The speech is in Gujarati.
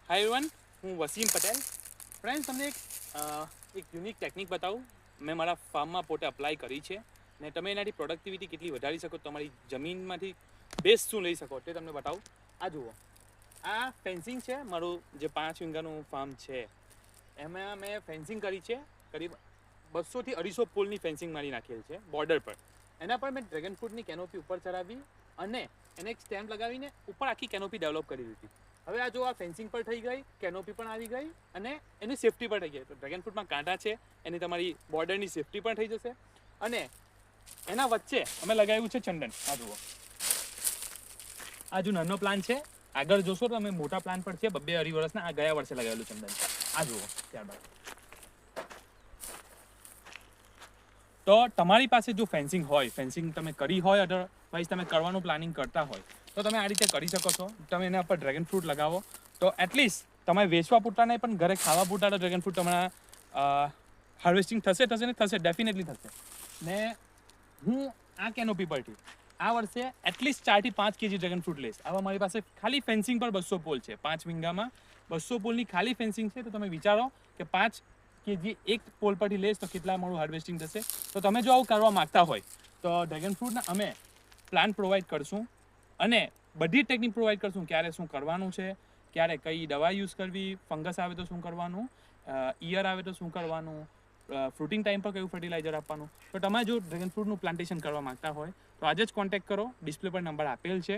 હાય એવરીવન, હું વસીમ પટેલ. ફ્રેન્ડ્સ, તમને એક યુનિક ટેકનિક બતાવું. મેં મારા ફાર્મમાં પોતે અપ્લાય કરી છે ને તમે એનાથી પ્રોડક્ટિવિટી કેટલી વધારી શકો, તમારી જમીનમાંથી બેસ્ટ શું લઈ શકો તે તમને બતાવું. આ જુઓ, આ ફેન્સિંગ છે મારું, જે 5 વીઘાનું ફાર્મ છે એમાં મેં ફેન્સિંગ કરી છે. કરીબ 200 થી 250 પોલની ફેન્સિંગ મારી નાખેલ છે બોર્ડર પર. એના પર મેં ડ્રેગન ફ્રૂટની કેનોપી ઉપર ચડાવી અને એને એક સ્ટેમ્પ લગાવીને ઉપર આખી કેનોપી ડેવલપ કરી દીધી. હવે આ જો આ ફેન્સિંગ પર થઈ ગઈ, કેનોપી પણ આવી ગઈ અને એની સેફટી પણ થઈ ગઈ. તો ડ્રેગન ફ્રૂટમાં કાંટા છે, એની તમારી બોર્ડરની સેફટી પણ થઈ જશે. અને એના વચ્ચે અમે લગાવ્યું છે ચંદન. આ જુઓ, આ જો નાનો પ્લાન છે, આગળ જોશો તો અમે મોટા પ્લાન પર છે 2-2.5 વર્ષના. આ ગયા વર્ષે લગાવેલું ચંદન છે. આ જુઓ. ત્યારબાદ તો તમારી પાસે જો ફેન્સિંગ હોય, ફેન્સિંગ તમે કરી હોય, અધરવાઇઝ તમે કરવાનું પ્લાનિંગ કરતા હોય તો તમે આ રીતે કરી શકો છો. તમે એના પર ડ્રેગન ફ્રૂટ લગાવો તો એટલીસ્ટ તમે વેચવા પૂરતા નહીં પણ ઘરે ખાવા પૂરતા તો ડ્રેગન ફ્રૂટ તમારા હાર્વેસ્ટિંગ થશે ને થશે, ડેફિનેટલી થશે. ને હું આ કેનોપી પરથી આ વર્ષે એટલીસ્ટ 4 થી 5 કેજી ડ્રેગન ફ્રૂટ લઈશ. આવા મારી પાસે ખાલી ફેન્સિંગ પર 200 પોલ છે. 5 વીઘામાં 200 પોલની ખાલી ફેન્સિંગ છે. તો તમે વિચારો કે 5 કેજી એક પોલ પરથી લઈશ તો કેટલા મારું હાર્વેસ્ટિંગ થશે. તો તમે જો આવું કરવા માંગતા હોય તો ડ્રેગન ફ્રૂટના અમે પ્લાન્ટ પ્રોવાઈડ કરશું અને બધી ટેકનિક પ્રોવાઈડ કરશું. ક્યારે શું કરવાનું છે, ક્યારે કઈ દવા યુઝ કરવી, ફંગસ આવે તો શું કરવાનું, ઈયર આવે તો શું કરવાનું, ફ્રૂટિંગ ટાઈમ પર કયું ફર્ટિલાઇઝર આપવાનું. તો તમે જો ડ્રેગન ફ્રૂટનું પ્લાન્ટેશન કરવા માંગતા હોય તો આજે જ કોન્ટેક્ટ કરો. ડિસ્પ્લે પર નંબર આપેલ છે.